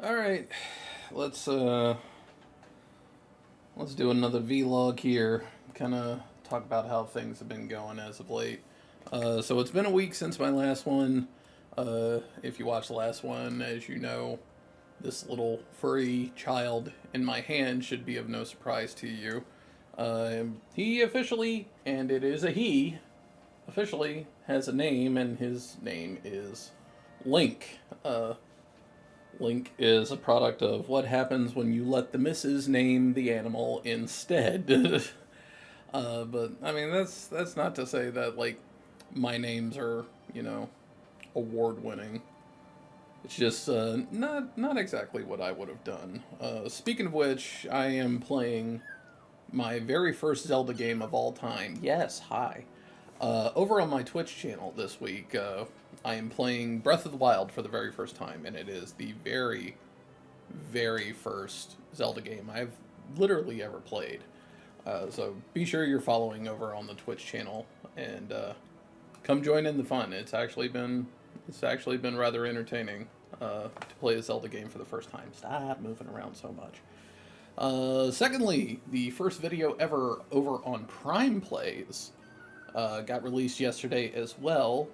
All right, let's uh let's do another vlog here. Kind of talk about how things have been going as of late. So it's been a week since my last one. If you watched the last one, as you know, this little furry child in my hand should be of no surprise to you. He officially, and it is a he, officially has a name, and his name is Link. Link is a product of what happens when you let the missus name the animal instead. But I mean, that's not to say that like my names are award winning. It's just not exactly what I would have done. Speaking of which, I am playing my very first Zelda game of all time. Yes, hi. Over on my Twitch channel this week, I am playing Breath of the Wild for the very first time, and it is the very, very first Zelda game I've literally ever played. So be sure you're following over on the Twitch channel, and come join in the fun. It's actually been rather entertaining to play a Zelda game for the first time. Stop moving around so much. Secondly, the first video ever over on Prime Plays got released yesterday as well.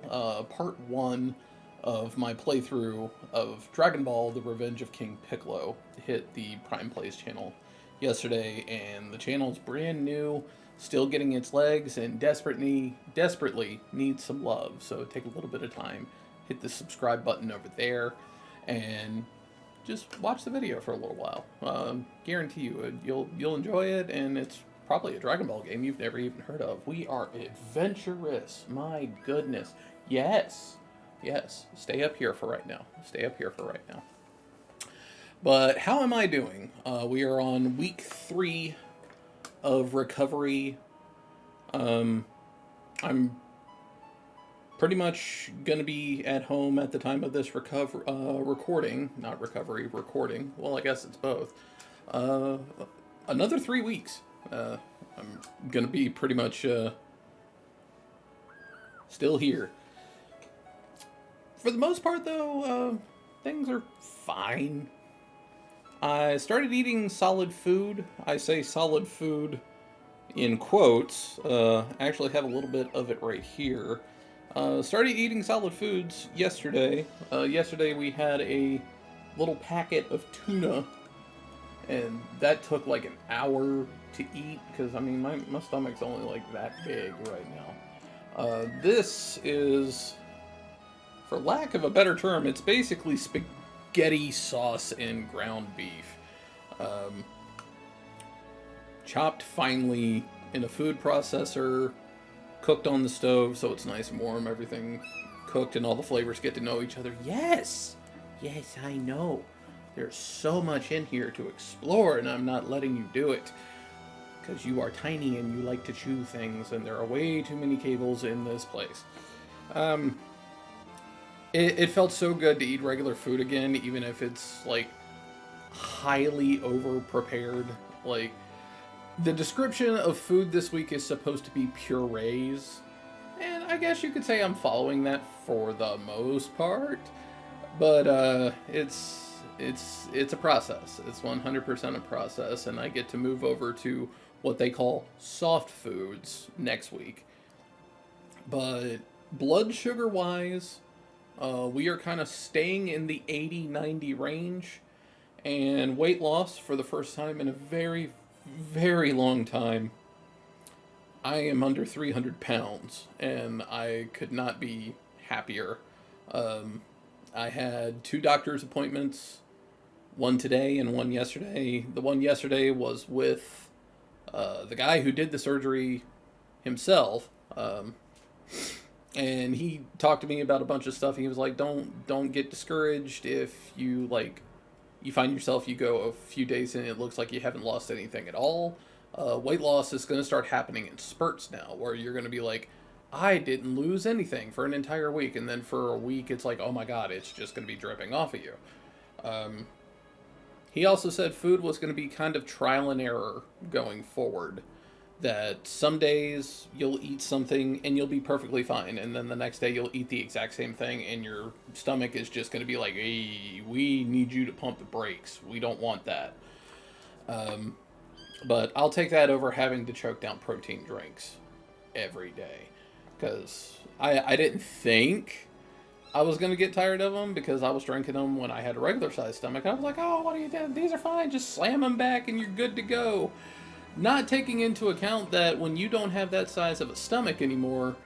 Part 1 of my playthrough of Dragon Ball: The Revenge of King Piccolo hit the Prime Plays channel yesterday, and the channel's brand new, still getting its legs, and desperately needs some love. So take a little bit of time, hit the subscribe button over there, and just watch the video for a little while. Guarantee you'll enjoy it, and it's probably a Dragon Ball game you've never even heard of. We are adventurous. My goodness. Yes. Stay up here for right now. But how am I doing? We are on week 3 of recovery. I'm pretty much gonna be at home at the time of this recording. Not recovery, recording. Well, I guess it's both. Another 3 weeks. I'm gonna be pretty much still here. For the most part, though, things are fine. I started eating solid food. I say solid food in quotes. I actually have a little bit of it right here. Started eating solid foods yesterday. Yesterday we had a little packet of tuna, and that took like an hour to eat, because I mean my stomach's only like that big right now. This is, for lack of a better term, it's basically spaghetti sauce and ground beef, chopped finely in a food processor, cooked on the stove so it's nice and warm, everything cooked and all the flavors get to know each other. Yes, I know. There's so much in here to explore, and I'm not letting you do it, because you are tiny and you like to chew things, and there are way too many cables in this place. It felt so good to eat regular food again, even if it's, like, highly over-prepared. Like, the description of food this week is supposed to be purees, and I guess you could say I'm following that for the most part, but, it's a process. It's 100% a process, and I get to move over to what they call soft foods next week. But blood sugar wise, we are kind of staying in the 80-90 range, and weight loss for the first time in a very, very long time. I am under 300 pounds, and I could not be happier. I had 2 doctor's appointments, one today and one yesterday. The one yesterday was with the guy who did the surgery himself, and he talked to me about a bunch of stuff. He was like, don't get discouraged if you find yourself, you go a few days and it looks like you haven't lost anything at all. Weight loss is going to start happening in spurts now, where you're going to be like, I didn't lose anything for an entire week, and then for a week it's like, oh my god, it's just going to be dripping off of you. He also said food was going to be kind of trial and error going forward. that some days you'll eat something and you'll be perfectly fine, and then the next day you'll eat the exact same thing and your stomach is just going to be like, hey, we need you to pump the brakes. We don't want that. But I'll take that over having to choke down protein drinks every day, because I didn't think I was going to get tired of them, because I was drinking them when I had a regular sized stomach. I was like, oh, what are you doing? These are fine. Just slam them back and you're good to go. Not taking into account that when you don't have that size of a stomach anymore,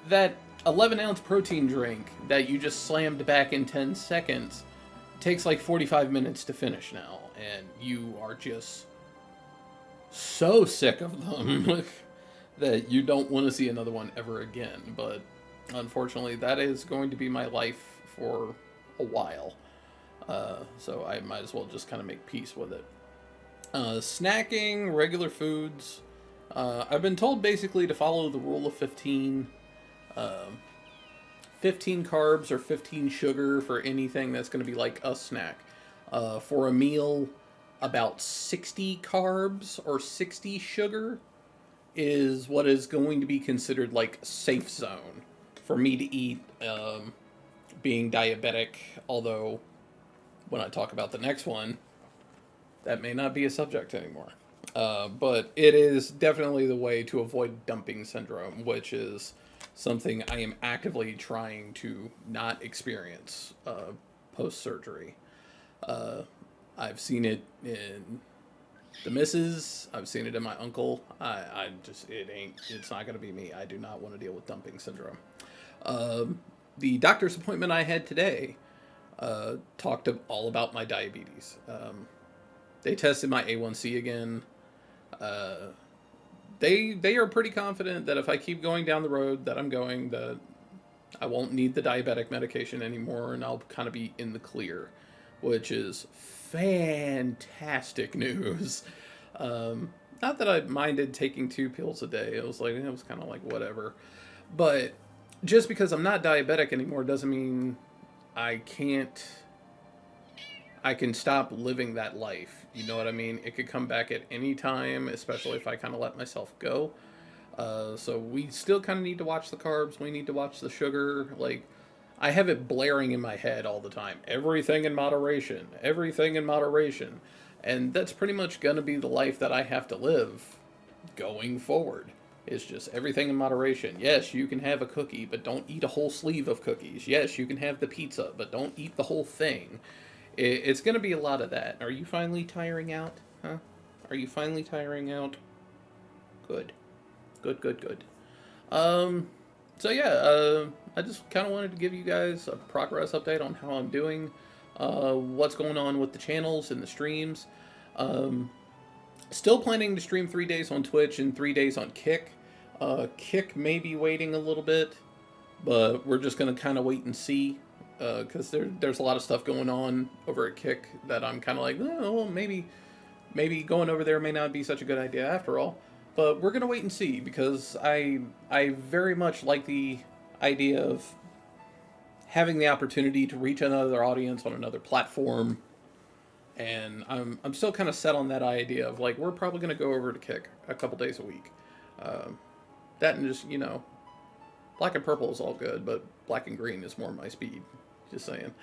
that 11-ounce protein drink that you just slammed back in 10 seconds takes like 45 minutes to finish now. And you are just so sick of them that you don't want to see another one ever again. But unfortunately, that is going to be my life for a while. So I might as well just kind of make peace with it. Snacking, regular foods. I've been told basically to follow the rule of 15. 15 carbs or 15 sugar for anything that's going to be like a snack. For a meal, about 60 carbs or 60 sugar is what is going to be considered like safe zone for me to eat, being diabetic. Although when I talk about the next one, that may not be a subject anymore. But it is definitely the way to avoid dumping syndrome, which is something I am actively trying to not experience post-surgery. I've seen it in the missus. I've seen it in my uncle. It's not going to be me. I do not want to deal with dumping syndrome. The doctor's appointment I had today talked all about my diabetes. They tested my A1C again. They are pretty confident that if I keep going down the road that I'm going, that I won't need the diabetic medication anymore, and I'll kind of be in the clear, which is fantastic news. Not that I minded taking 2 pills a day. It was kind of like whatever. But just because I'm not diabetic anymore doesn't mean I can stop living that life. You know what I mean? It could come back at any time, especially if I kind of let myself go. So we still kind of need to watch the carbs. We need to watch the sugar. Like, I have it blaring in my head all the time. Everything in moderation. Everything in moderation. And that's pretty much going to be the life that I have to live going forward. It's just everything in moderation. Yes, you can have a cookie, but don't eat a whole sleeve of cookies. Yes, you can have the pizza, but don't eat the whole thing. It's going to be a lot of that. Are you finally tiring out? Huh? Are you finally tiring out? Good. Good. So yeah, I just kind of wanted to give you guys a progress update on how I'm doing, what's going on with the channels and the streams. Still planning to stream 3 days on Twitch and 3 days on Kick. Kick may be waiting a little bit, but we're just going to kind of wait and see. Because there's a lot of stuff going on over at Kick that I'm kind of like, oh, well, maybe going over there may not be such a good idea after all. But we're going to wait and see, because I very much like the idea of having the opportunity to reach another audience on another platform. And I'm still kind of set on that idea of, like, we're probably going to go over to Kick a couple days a week. That and just, black and purple is all good, but black and green is more my speed. Just saying.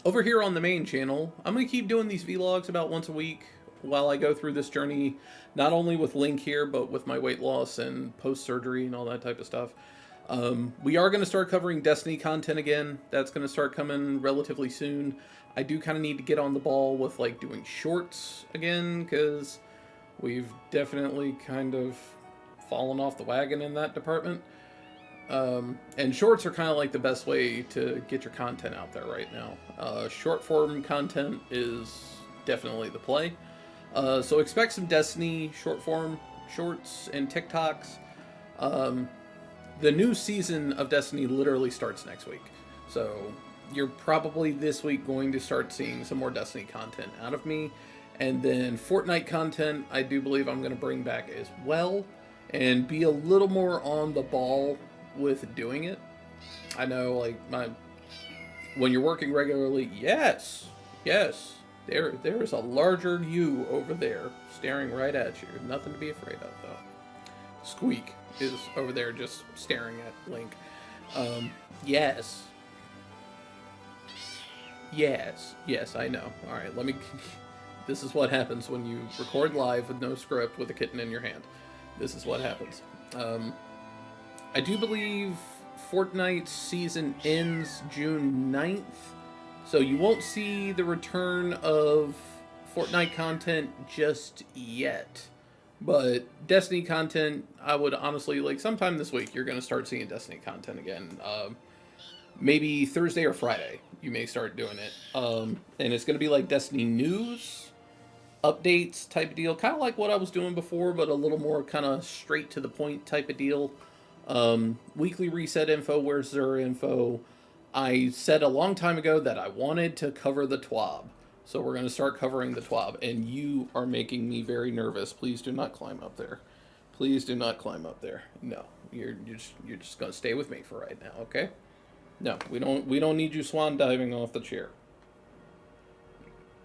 Over here on the main channel, I'm going to keep doing these vlogs about once a week while I go through this journey, not only with Link here, but with my weight loss and post-surgery and all that type of stuff. We are going to start covering Destiny content again. That's going to start coming relatively soon. I do kind of need to get on the ball with, like, doing shorts again, because we've definitely kind of fallen off the wagon in that department. And shorts are kind of like the best way to get your content out there right now. Short form content is definitely the play. So expect some Destiny short form shorts and TikToks. The new season of Destiny literally starts next week. So you're probably this week going to start seeing some more Destiny content out of me. And then Fortnite content, I do believe I'm going to bring back as well, and be a little more on the ball with doing it. I know, like, when you're working regularly, yes, There is a larger you over there, staring right at you. Nothing to be afraid of, though. Squeak is over there just staring at Link. Yes. Yes, I know. Alright, let me... This is what happens when you record live with no script with a kitten in your hand. This is what happens. I do believe Fortnite's season ends June 9th, so you won't see the return of Fortnite content just yet. But Destiny content, I would honestly, like, sometime this week, you're going to start seeing Destiny content again. Maybe Thursday or Friday, you may start doing it. And it's going to be like Destiny news, updates type of deal. Kind of like what I was doing before, but a little more kind of straight to the point type of deal. Weekly reset info, where's Xur info. I said a long time ago that I wanted to cover the TWAB. So we're going to start covering the TWAB. And you are making me very nervous. Please do not climb up there. Please do not climb up there. No, you're just going to stay with me for right now, okay? No, we don't need you swan diving off the chair.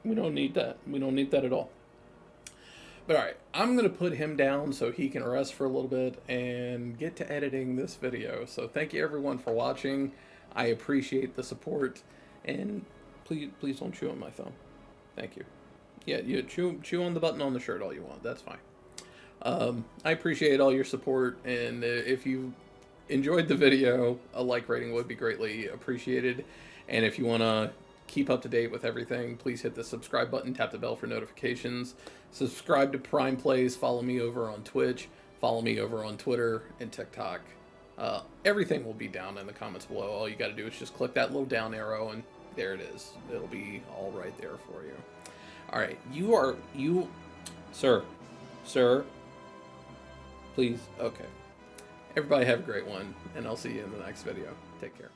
We don't need that. We don't need that at all. But alright, I'm going to put him down so he can rest for a little bit and get to editing this video. So thank you everyone for watching. I appreciate the support. And please don't chew on my thumb. Thank you. Yeah, you chew on the button on the shirt all you want. That's fine. I appreciate all your support. And if you enjoyed the video, a like rating would be greatly appreciated. And if you want to keep up to date with everything, please hit the subscribe button, tap the bell for notifications, subscribe to Prime Plays, follow me over on Twitch, follow me over on Twitter and TikTok. Everything will be down in the comments below. All you got to do is just click that little down arrow and there it is. It'll be all right there for you. All right, sir, please, okay. Everybody have a great one, and I'll see you in the next video. Take care.